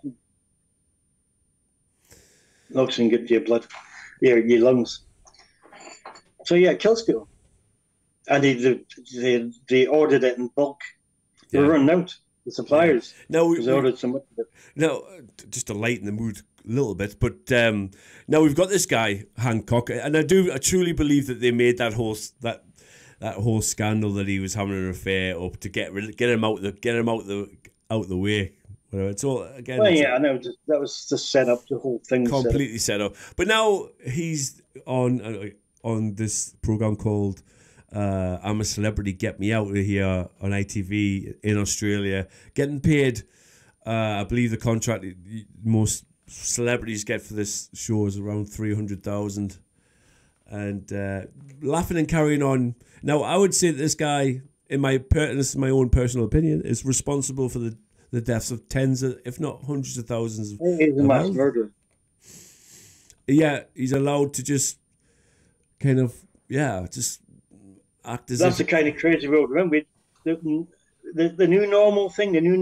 Oxygen getting to your blood, your lungs. So yeah, it kills people. and they ordered it in bulk. They were running out, the suppliers, because they ordered so much of it. Now, just to lighten the mood a little bit, but now we've got this guy Hancock, and I truly believe that they made that whole scandal that he was having an affair up to get him out the way. Whatever. It's all again. Well, yeah, I know that was just set up. The whole thing completely set up. But now he's on this program called "I'm a Celebrity, Get Me Out of Here" on ITV in Australia, getting paid. I believe the contract most celebrities get for this show is around 300,000, and laughing and carrying on. Now, I would say that this guy, this is my own personal opinion, is responsible for the deaths of tens of, if not hundreds of thousands. He's a mass murderer. Yeah, he's allowed to just kind of just act as that's the kind of crazy world. Remember, the new normal thing, the new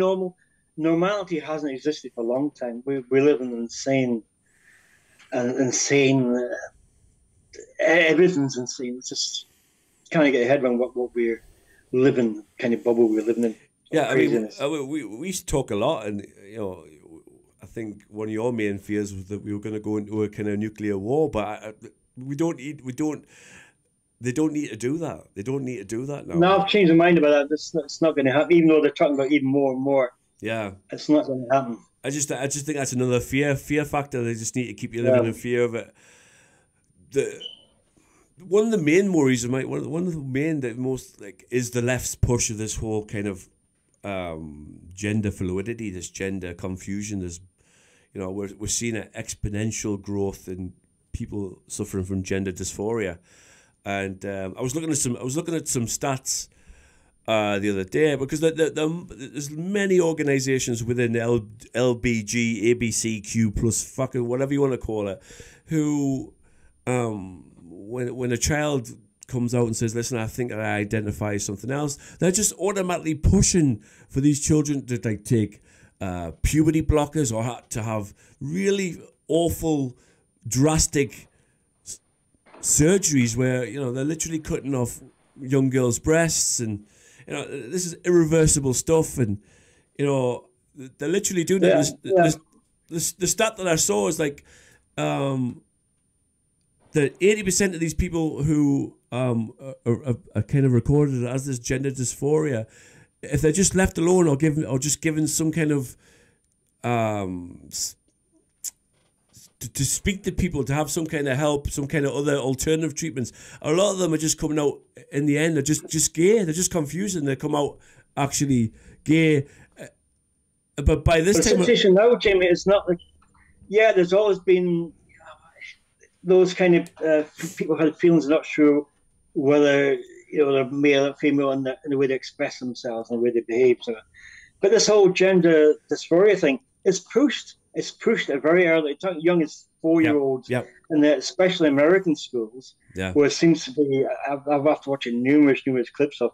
normality hasn't existed for a long time. We live in insane. Everything's insane. It's just kind of get your head around what we're living, kind of bubble we're living in. Yeah, craziness. I mean, we used to talk a lot, and I think one of your main fears was that we were going to go into a kind of nuclear war, but they don't need to do that. They don't need to do that now. No, I've changed my mind about that. It's not going to happen, even though they're talking about even more and more. Yeah, it's not going to happen. I just think that's another fear factor. They just need to keep you living in fear of it. One of the main worries of one of the main that most is the left's push of this whole kind of gender fluidity, this gender confusion. There's, we're seeing an exponential growth in people suffering from gender dysphoria, and I was looking at some stats the other day, because there's many organisations within LBG, ABCQ plus fucking whatever you want to call it, who when a child comes out and says, listen, I think I identify as something else, they're just automatically pushing for these children to take puberty blockers or to have really awful, drastic surgeries where, they're literally cutting off young girls' breasts, and, this is irreversible stuff, and, they're literally doing it. The stat that I saw is like, that 80% of these people who are kind of recorded as this gender dysphoria, if they're just left alone or just given some kind of to speak to people, to have some kind of help, some kind of other alternative treatments, a lot of them are just coming out in the end. They're just gay. They're just confused, and they come out actually gay. But by this time, the situation now, Jamie, it's not like there's always been those kind of people had feelings, not sure whether they're male or female in the way they express themselves and the way they behave. So, but this whole gender dysphoria thing is pushed. It's pushed at very early, young as 4-year-olds, and especially American schools, where it seems to be. I've after watching numerous clips of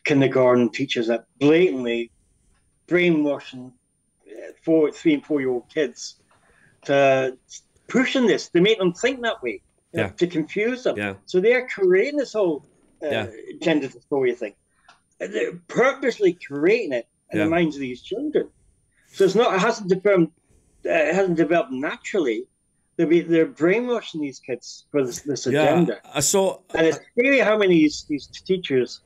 kindergarten teachers that blatantly brainwashing 3 and 4-year-old kids to pushing this. They make them think that way, to confuse them. Yeah. So they're creating this whole gender dysphoria thing. They're purposely creating it in the minds of these children. So it's not. It hasn't developed naturally. They're brainwashing these kids for this agenda. I saw, and it's scary how many of these teachers.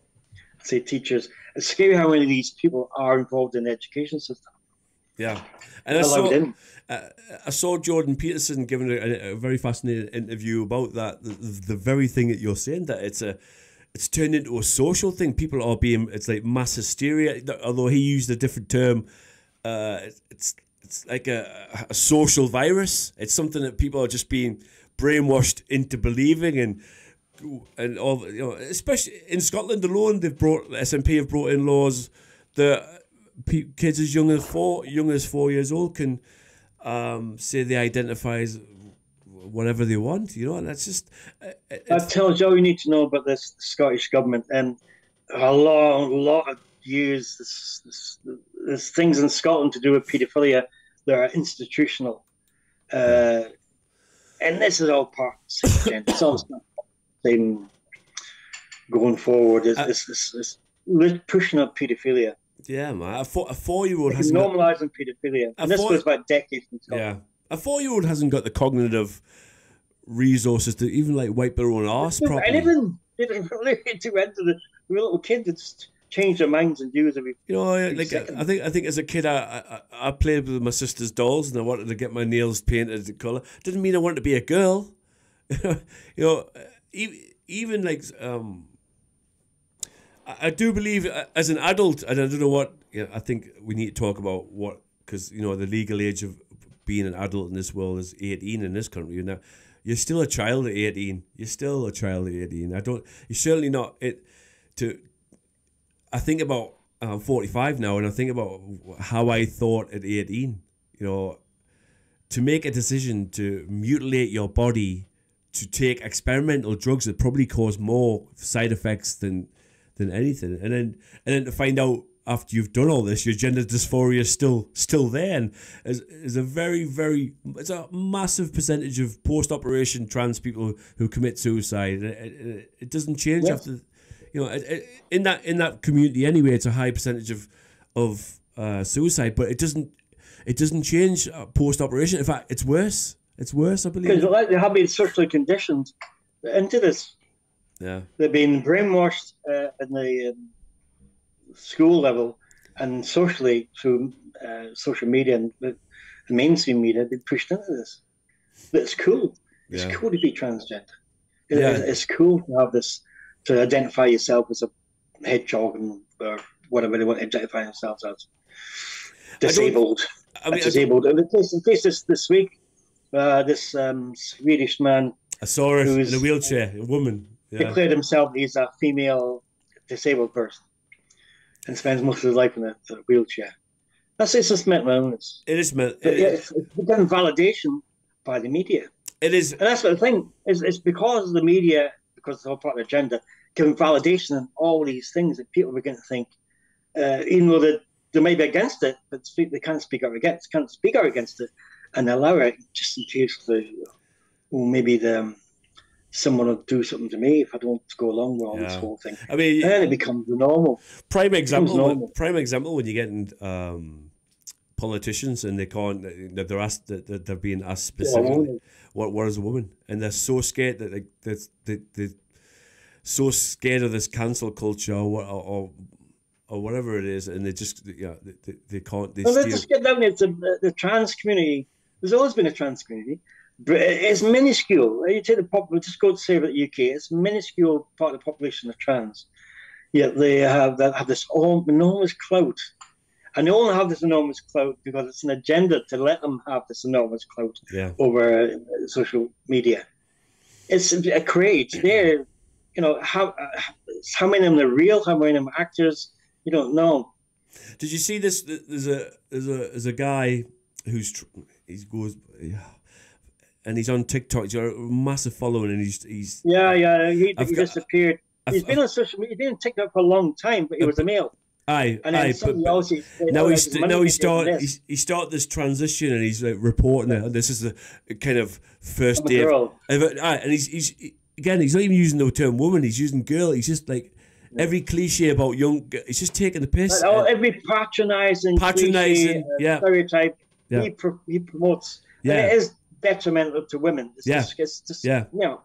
It's scary how many of these people are involved in the education system. Yeah, and I saw Jordan Peterson giving a very fascinating interview about that. The very thing that you're saying, that it's turned into a social thing. People are it's like mass hysteria. Although he used a different term, it's like a social virus. It's something that people are just being brainwashed into believing, and all, especially in Scotland alone, SNP have brought in laws that kids as young as 4 years old can say they identify as whatever they want, and that's just. That tells you all you need to know about this Scottish government, and a lot of years. There's things in Scotland to do with paedophilia that are institutional, and this is all part of the same agenda. It's all the same going forward is pushing up paedophilia. Yeah, man. A 4-year-old Like hasn't got normalising paedophilia. And this goes back decades in Scotland. a 4-year-old hasn't got the cognitive resources to even like wipe their own arse properly. Anything. They didn't really to enter the little kid that just change their minds and do every. You know, like I think as a kid, I played with my sister's dolls and I wanted to get my nails painted the color. Didn't mean I wanted to be a girl. You know, even like I do believe as an adult, and I don't know what. You know, I think we need to talk about what, because you know the legal age of being an adult in this world is 18 in this country. Now, you're still a child at 18. You're still a child at 18. You're certainly not it. I think about, I'm 45 now, and I think about how I thought at 18. You know, to make a decision to mutilate your body, to take experimental drugs that probably cause more side effects than anything, and then to find out after you've done all this, your gender dysphoria is still there, and is a very, very, it's a massive percentage of post-operation trans people who commit suicide. It doesn't change after, you know, in that community anyway. It's a high percentage of suicide, but it doesn't change post-operation. In fact, it's worse. It's worse, I believe. Because they have been socially conditioned into this. Yeah, they've been brainwashed at the school level and socially through social media and the mainstream media. They've pushed into this. But it's cool. It's cool to be transgender. It's cool to have this, to identify yourself as a hedgehog or whatever they want to identify themselves as. Disabled. Disabled. And the case this week, this Swedish man. I saw it in a wheelchair, a woman. Yeah. Declared himself he's a female disabled person and spends most of his life in a wheelchair. It's just mental illness. It is mental. It's getting validation by the media. It is. And that's what the thing is. It's because of the media, because it's all part of the agenda, giving validation and all these things that people begin to think, even though they may be against it, but they can't speak out against it, and allow it just in case maybe someone will do something to me if I don't go along with all this whole thing. I mean, and then it becomes normal. Prime example when you get politicians and they can't. They're asked that they're being asked specifically what is a woman, and they're so scared that they're so scared of this cancel culture or whatever it is, and they just they can't. Let's just get down to the trans community. There's always been a trans community. But it's minuscule. You take just go to say about the UK. It's a minuscule part of the population of trans. Yet they have this enormous clout, and they only have this enormous clout because it's an agenda to let them have this enormous clout over social media. It's a craze. They're, you know, how many of them are real? How many of them are actors? You don't know. Did you see this? There's a guy and he's on TikTok. He's got a massive following, and he's he disappeared. He's been on social media. He's been on TikTok for a long time, but he was a male. Now he started this transition, and he's like reporting it. And this is the kind of first day. And he's not even using the term woman. He's using girl. He's just like every cliche about young. He's just taking the piss. Every patronising stereotype. He promotes. And it is detrimental to women. It's just you know.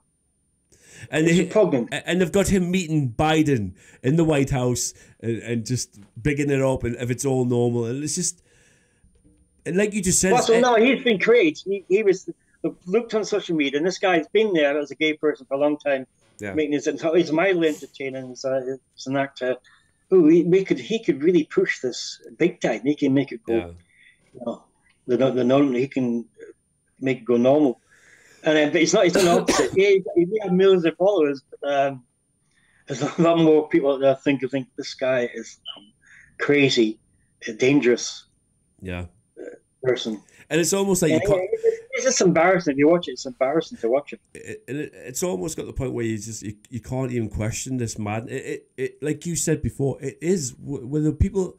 And they've got him meeting Biden in the White House and just bigging it up, and if it's all normal, and it's just, and like you just said, he's been created. He was looked on social media, and this guy's been there as a gay person for a long time, making he's mildly entertaining. He's an actor. He could really push this big time. He can make it go. You know, the normal. He can make it go normal. And but he's not the opposite. He has millions of followers, but there's a lot more people that think this guy is crazy, dangerous, person. And it's almost like it's just embarrassing. If you watch it, it's embarrassing to watch it. It's almost got the point where you can't even question this man. It like you said before, it is whether people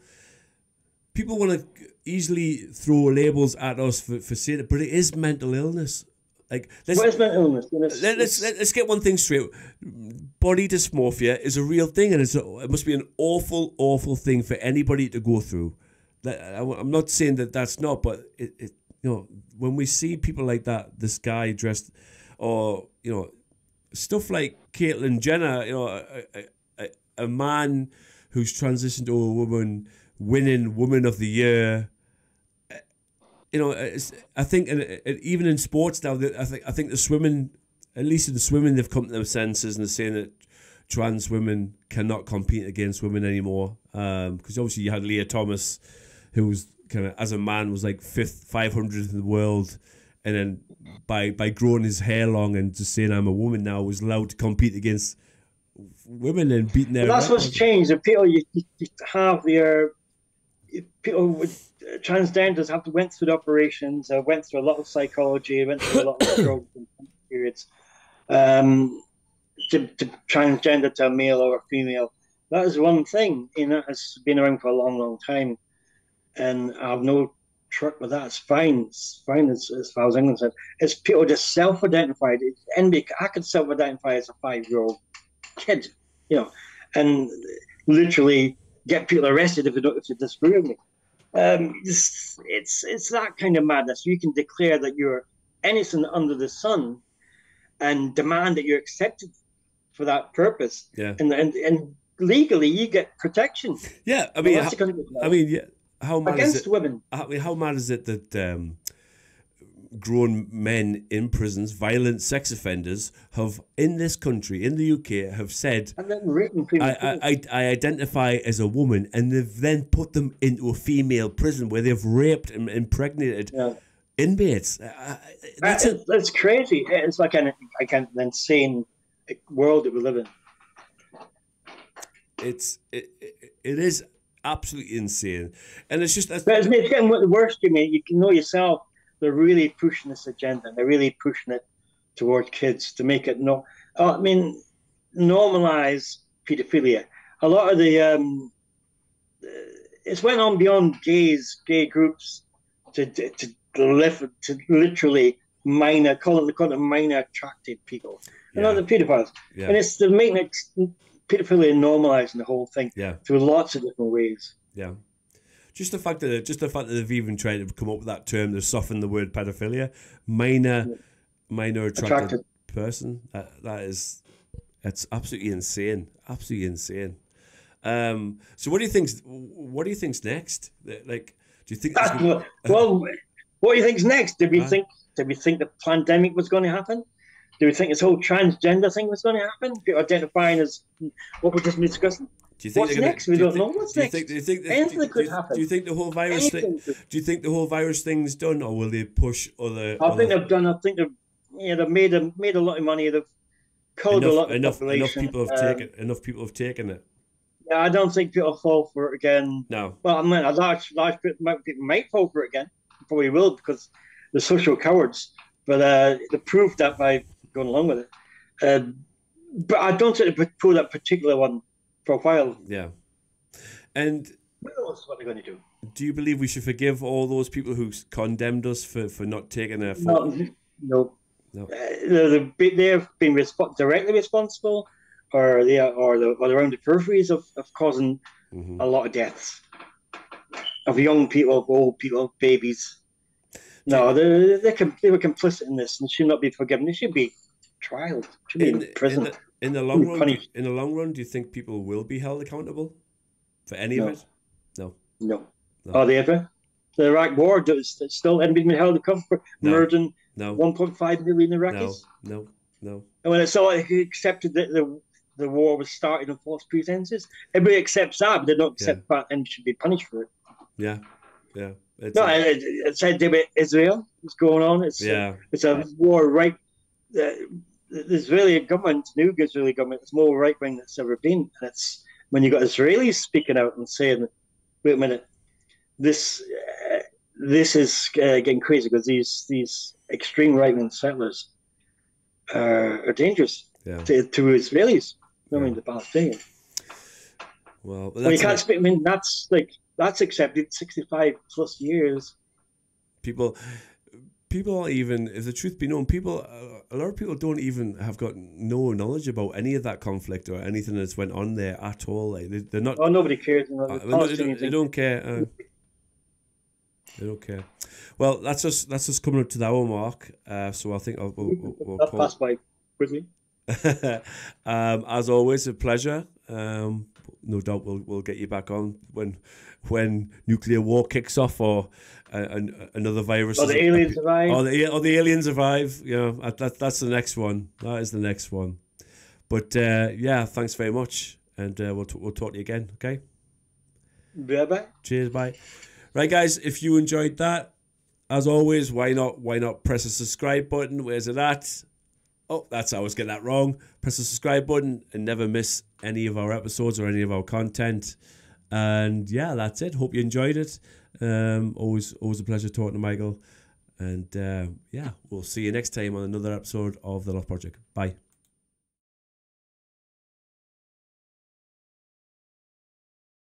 want to easily throw labels at us for saying it, but it is mental illness. Like, What is mental illness? let's get one thing straight. Body dysmorphia is a real thing, and it must be an awful, awful thing for anybody to go through. I'm not saying that that's not, but it when we see people like that, this guy dressed, or stuff like Caitlyn Jenner, a man who's transitioned to a woman, winning Woman of the Year. I think even in sports now, I think the swimming, at least in the swimming, they've come to their senses and they're saying that trans women cannot compete against women anymore. Because obviously you had Leah Thomas, who was kind of, as a man, was like 500th in the world, and then by growing his hair long and just saying I'm a woman now, was allowed to compete against women and beating their. Well, that's what's changed. The people you have their people with transgenders have to went through the operations, went through a lot of psychology, went through a lot of drugs and periods to transgender to a male or a female. That is one thing. It's been around for a long, long time, and I have no truck with that. It's fine. It's fine as far as I'm concerned. It's people just self-identified. I could self-identify as a 5-year-old kid, and literally get people arrested if they disagree with me. It's that kind of madness. You can declare that you're innocent under the sun and demand that you're accepted for that purpose. Yeah. And legally you get protection. Yeah, how mad against is it, women? How mad is it that grown men in prisons, violent sex offenders, have in this country, in the UK, have said, and then raping people. I identify as a woman, and they've then put them into a female prison where they've raped and impregnated inmates. That's crazy. It's like an insane world that we live in. It is absolutely insane, and it's just. But it's getting worse, Jimmy. You can know yourself. They're really pushing this agenda. They're really pushing it towards kids to make it normalize pedophilia. A lot of it's went on beyond gay groups to literally minor, call them minor attracted people. They're not the pedophiles, and they're making it pedophilia normalizing the whole thing through lots of different ways. Yeah. Just the fact that they've even tried to come up with that term to soften the word pedophilia, minor attracted person. That's absolutely insane. Absolutely insane. So what do you think's next? Like, do you think? What do you think's next? Did we think the pandemic was going to happen? Do we think this whole transgender thing was going to happen? People identifying as what we just discussing. What's next? We don't know what's next. Anything could happen. Do you think the whole virus thing? Do you think the whole virus thing's done, or will they push other? I think they've done. I think they've made a lot of money. They've culled a lot of population. Enough people have taken it. Yeah, I don't think people fall for it again. No. Well, I mean, a large people might fall for it again. Probably will, because they're social cowards. But they proved that by going along with it. But I don't think they pull that particular one profile. Yeah. And who knows what they're going to do? Do you believe we should forgive all those people who condemned us for not taking their fault? No. They've been directly responsible, or around the peripheries of causing a lot of deaths of young people, of old people, of babies. No, they were complicit in this and should not be forgiven. They should be trialed. Should be in prison. In the long run, do you think people will be held accountable for any of it? No. Are they ever? The Iraq War still hasn't been held accountable for murdering 1.5 million Iraqis? No. And when it's all accepted that the war was started on false pretenses, everybody accepts that, but they don't accept that and should be punished for it. Yeah. It's said about Israel. What's going on? It's a war right. The Israeli government, new Israeli government, is more right wing than it's ever been. And it's when you got Israelis speaking out and saying, "Wait a minute, this is getting crazy because these extreme right wing settlers are dangerous to Israelis. I mean, the Palestinians. Well, you can't speak. I mean, that's accepted 65 plus years. People people aren't even, if the truth be known, people, a lot of people don't even have got no knowledge about any of that conflict or anything that's went on there at all. Like they're not. Oh, nobody cares. They don't care. They don't care. Well, that's us coming up to the hour mark. So I think we'll that passed by quickly. As always, a pleasure. No doubt we'll get you back on when nuclear war kicks off or another virus. Or the aliens arrive. Or the aliens arrive. Yeah, that's the next one. That is the next one. But yeah, thanks very much, and we'll talk to you again. Okay. Bye. Cheers. Bye. Right, guys. If you enjoyed that, as always, why not press the subscribe button? Where's it at? Oh, I always get that wrong. Press the subscribe button and never miss any of our episodes or any of our content. And yeah, that's it. Hope you enjoyed it. Always a pleasure talking to Michael. And yeah, we'll see you next time on another episode of The LOFT Project. Bye.